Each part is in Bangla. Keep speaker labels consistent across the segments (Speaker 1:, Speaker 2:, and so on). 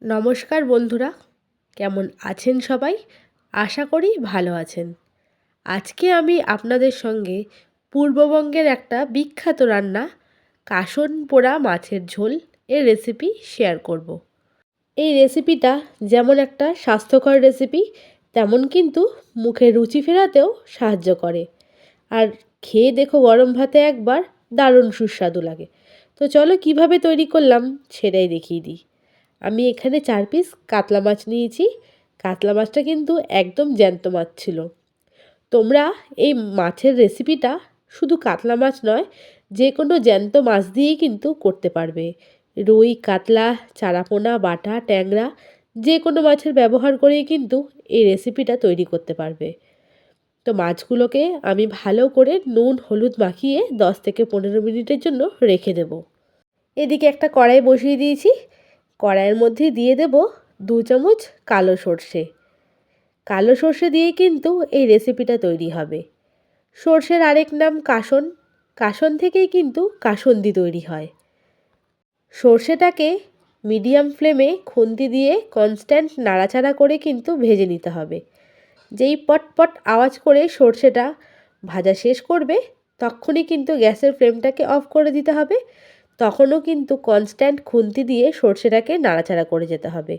Speaker 1: নমস্কার বন্ধুরা, কেমন আছেন সবাই? আশা করি ভালো আছেন। আজকে আমি আপনাদের সঙ্গে পূর্ববঙ্গের একটা বিখ্যাত রান্না কাসন পোড়া মাছের ঝোল এর রেসিপি শেয়ার করব। এই রেসিপিটা যেমন একটা স্বাস্থ্যকর রেসিপি, তেমন কিন্তু মুখে রুচি ফেরাতেও সাহায্য করে। আর খেয়ে দেখো গরম ভাতে একবার, দারুণ সুস্বাদু লাগে। তো চলো কিভাবে তৈরি করলাম সেটাই দেখিয়ে দিই। আমি এখানে 4 পিস কাতলা মাছ নিয়েছি। কাতলা মাছটা কিন্তু একদম জ্যান্ত মাছ ছিল। তোমরা এই মাছের রেসিপিটা শুধু কাতলা মাছ নয়, যে কোনো জ্যান্ত মাছ দিয়েই কিন্তু করতে পারবে। রুই, কাতলা, চারাপোনা, বাটা, ট্যাংরা যে কোনো মাছের ব্যবহার করেই কিন্তু এই রেসিপিটা তৈরি করতে পারবে। তো মাছগুলোকে আমি ভালো করে নুন হলুদ মাখিয়ে 10 থেকে 15 মিনিটের জন্য রেখে দেব। এদিকে একটা কড়াই বসিয়ে দিয়েছি। কড়াইয়ের মধ্যে দিয়ে দেব 2 চামচ কালো সর্ষে। কালো সর্ষে দিয়ে কিন্তু এই রেসিপিটা তৈরি হবে। সর্ষের আরেক নাম কাসন। কাসন থেকেই কিন্তু কাসন্দি তৈরি হয়। সর্ষেটাকে মিডিয়াম ফ্লেমে খুন্তি দিয়ে কনস্ট্যান্ট নাড়াচাড়া করে কিন্তু ভেজে নিতে হবে। যেই পটপট আওয়াজ করে সর্ষেটা ভাজা শেষ করবে, তখনই কিন্তু গ্যাসের ফ্লেমটাকে অফ করে দিতে হবে। তখনও কিন্তু কনস্ট্যান্ট খুন্তি দিয়ে সর্ষেটাকে নাড়াচাড়া করে যেতে হবে।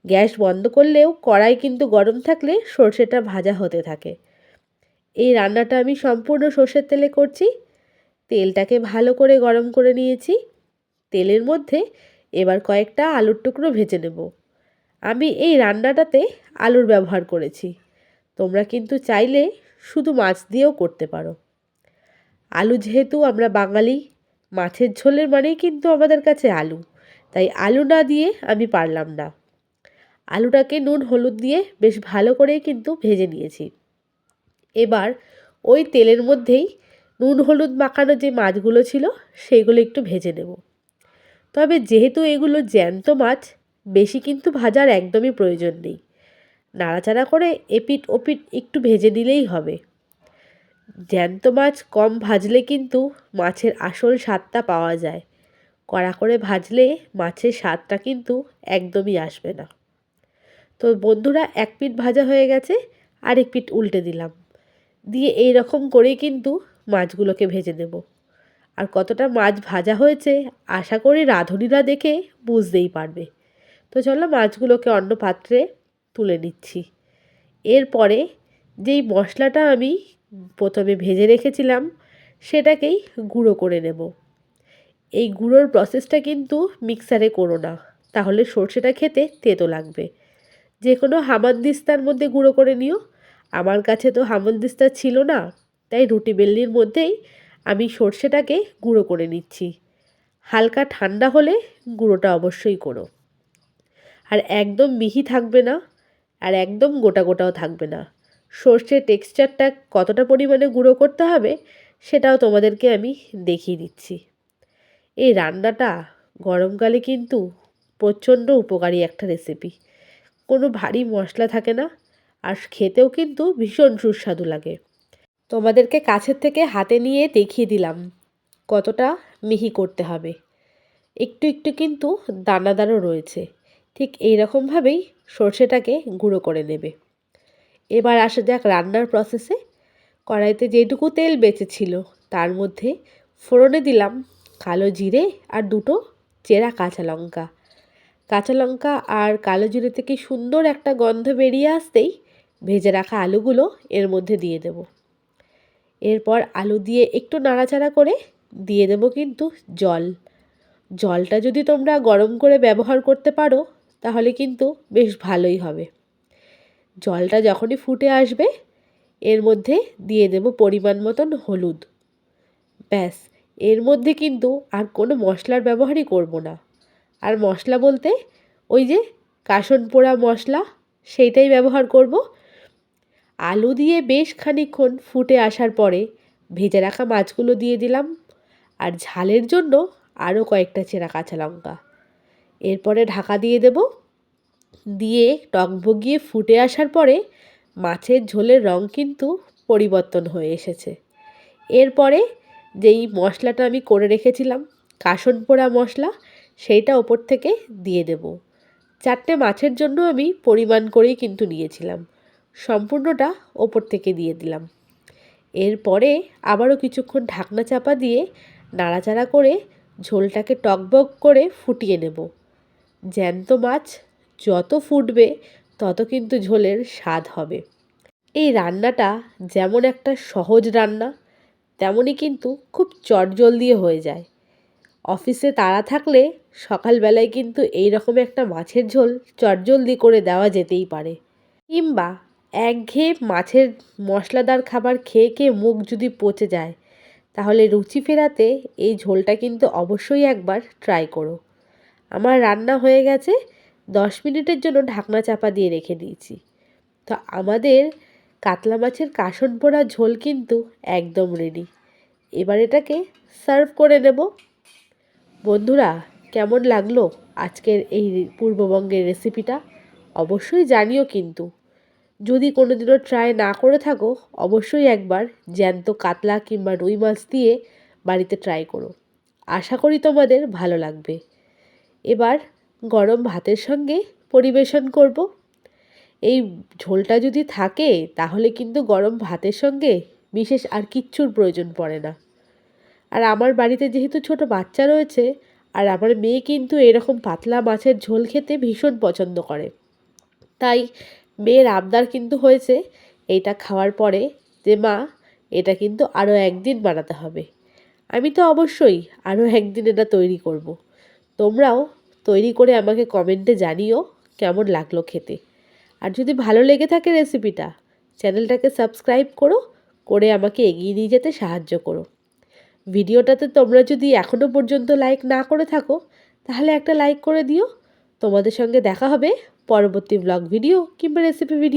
Speaker 1: গ্যাস বন্ধ করলেও কড়াই কিন্তু গরম থাকলে সর্ষেটা ভাজা হতে থাকে। এই রান্নাটা আমি সম্পূর্ণ সর্ষের তেলে করছি। তেলটাকে ভালো করে গরম করে নিয়েছি। তেলের মধ্যে এবার কয়েকটা আলুর টুকরো ভেজে নেব। আমি এই রান্নাটাতে আলুর ব্যবহার করেছি। তোমরা কিন্তু চাইলে শুধু মাছ দিয়েও করতে পারো। আলু যেহেতু আমরা বাঙালি, মাছের ঝোলের মানেই কিন্তু আমাদের কাছে আলু, তাই আলু না দিয়ে আমি পারলাম না। আলুটাকে নুন হলুদ দিয়ে বেশ ভালো করেই কিন্তু ভেজে নিয়েছি। এবার ওই তেলের মধ্যেই নুন হলুদ মাখানো যে মাছগুলো ছিল সেইগুলো একটু ভেজে নেব। তবে যেহেতু এগুলো জ্যান্ত মাছ, বেশি কিন্তু ভাজার একদমই প্রয়োজন নেই। নাড়াচাড়া করে এপিঠ ওপিঠ একটু ভেজে নিলেই হবে। জ্যান্ত মাছ কম ভাজলে কিন্তু মাছের আসল স্বাদটা পাওয়া যায়। কড়া করে ভাজলে মাছের স্বাদটা কিন্তু একদমই আসবে না। তো বন্ধুরা, এক পিঠ ভাজা হয়ে গেছে, আরেক পিঠ উল্টে দিলাম। দিয়ে এই রকম করেই কিন্তু মাছগুলোকে ভেজে নেব। আর কতটা মাছ ভাজা হয়েছে আশা করি রাঁধুনিরা দেখে বুঝতেই পারবে। তো চলো মাছগুলোকে অন্য পাত্রে তুলে নিচ্ছি। এরপরে যেই মশলাটা আমি প্রথমে ভেজে রেখেছিলাম সেটাকেই গুঁড়ো করে নেব। এই গুঁড়োর প্রসেসটা কিন্তু মিক্সারে করো না, তাহলে সর্ষেটা খেতে তেতো লাগবে। যে কোনো হামানদিস্তার মধ্যে গুঁড়ো করে নিও। আমার কাছে তো হামানদিস্তা ছিল না, তাই রুটি বেলনির মধ্যেই আমি সর্ষেটাকে গুঁড়ো করে নিচ্ছি। হালকা ঠান্ডা হলে গুঁড়োটা অবশ্যই করো। আর একদম মিহি থাকবে না, আর একদম গোটা গোটাও থাকবে না। সর্ষের টেক্সচারটা কতটা পরিমাণে গুঁড়ো করতে হবে সেটাও তোমাদেরকে আমি দেখিয়ে দিচ্ছি। এই রান্নাটা গরমকালে কিন্তু প্রচণ্ড উপকারী একটা রেসিপি। কোনো ভারী মশলা থাকে না, আর খেতেও কিন্তু ভীষণ সুস্বাদু লাগে। তোমাদেরকে কাছের থেকে হাতে নিয়ে দেখিয়ে দিলাম কতটা মিহি করতে হবে। একটু একটু কিন্তু দানাদারও রয়েছে। ঠিক এই রকমভাবেই সর্ষেটাকে গুঁড়ো করে নেবে। এবার আসা যাক রান্নার প্রসেসে। কড়াইতে যেটুকু তেল বেঁচেছিল তার মধ্যে ফোড়নে দিলাম কালো জিরে আর দুটো চেরা কাঁচা লঙ্কা। কাঁচা লঙ্কা আর কালো জিরে থেকে সুন্দর একটা গন্ধ বেরিয়ে আসতেই ভেজে রাখা আলুগুলো এর মধ্যে দিয়ে দেব। এরপর আলু দিয়ে একটু নাড়াচাড়া করে দিয়ে দেব কিন্তু জল। জলটা যদি তোমরা গরম করে ব্যবহার করতে পারো তাহলে কিন্তু বেশ ভালোই হবে। জলটা যখনই ফুটে আসবে এর মধ্যে দিয়ে দেব পরিমাণ মতন হলুদ। ব্যাস, এর মধ্যে কিন্তু আর কোনো মশলার ব্যবহারই করব না। আর মশলা বলতে ওই যে কাসন পোড়া মশলা, সেইটাই ব্যবহার করব। আলু দিয়ে বেশ খানিকক্ষণ ফুটে আসার পরে ভেজে রাখা মাছগুলো দিয়ে দিলাম, আর ঝালের জন্য আরও কয়েকটা চেরা কাঁচা লঙ্কা। এরপরে ঢাকা দিয়ে দেব। দিয়ে টকবগিয়ে ফুটে আসার পরে মাছের ঝোলের রং কিন্তু পরিবর্তন হয়ে এসেছে। এরপরে যেই মশলাটা আমি করে রেখেছিলাম কাসন পোড়া মশলা, সেইটা ওপর থেকে দিয়ে দেব। 4টে মাছের জন্য আমি পরিমাণ করেই কিন্তু নিয়েছিলাম। সম্পূর্ণটা ওপর থেকে দিয়ে দিলাম। এরপরে আবারও কিছুক্ষণ ঢাকনা চাপা দিয়ে নাড়াচাড়া করে ঝোলটাকে টকবক করে ফুটিয়ে নেব। জ্যান্ত মাছ যত ফুটবে তত কিন্তু ঝোলের স্বাদ হবে। এই রান্নাটা যেমন একটা সহজ রান্না, তেমনই কিন্তু খুব চটজলদি হয়ে যায়। অফিসে তাড়া থাকলে সকালবেলায় কিন্তু এই রকম একটা মাছের ঝোল চটজলদি করে দেওয়া যেতেই পারে। কিংবা একঘেয়ে মাছের মশলাদার খাবার খেয়ে খেয়ে মুখ যদি পচে যায়, তাহলে রুচি ফেরাতে এই ঝোলটা কিন্তু অবশ্যই একবার ট্রাই করো। আমার রান্না হয়ে গেছে, 10 মিনিটের জন্য ঢাকনা চাপা দিয়ে রেখে দিয়েছি। তো আমাদের কাতলা মাছের কাসন পোড়া ঝোল কিন্তু একদম রেডি। এবার এটাকে সার্ভ করে নেব। বন্ধুরা, কেমন লাগলো আজকের এই পূর্ববঙ্গের রেসিপিটা? অবশ্যই জানিও কিন্তু। যদি কোনোদিনও ট্রাই না করে থাকো, অবশ্যই একবার জ্যান্ত কাতলা কিংবা রুই মাছ দিয়ে বাড়িতে ট্রাই করো। আশা করি তোমাদের ভালো লাগবে। এবার গরম ভাতের সঙ্গে পরিবেশন করব। এই ঝোলটা যদি থাকে তাহলে কিন্তু গরম ভাতের সঙ্গে বিশেষ আর কিচ্ছুর প্রয়োজন পড়ে না। আর আমার বাড়িতে যেহেতু ছোট বাচ্চা রয়েছে, আর আমার মেয়ে কিন্তু এরকম পাতলা মাছের ঝোল খেতে ভীষণ পছন্দ করে, তাই মেয়ের আবদার কিন্তু হয়েছে এইটা খাওয়ার পরে যে মা, এটা কিন্তু আরও একদিন বানাতে হবে। আমি তো অবশ্যই আরও একদিন এটা তৈরি করব। তোমরাও তৈরি করে আমাকে কমেন্টে জানিও কেমন লাগলো খেতে। আর যদি ভালো লেগে থাকে রেসিপিটা, চ্যানেলটাকে সাবস্ক্রাইব করে আমাকে এগিয়ে নিয়ে যেতে সাহায্য করো। ভিডিওটাতে তোমরা যদি এখনও পর্যন্ত লাইক না করে থাকো, তাহলে একটা লাইক করে দিও। তোমাদের সঙ্গে দেখা হবে পরবর্তী ব্লগ ভিডিও কিংবা রেসিপি ভিডিও।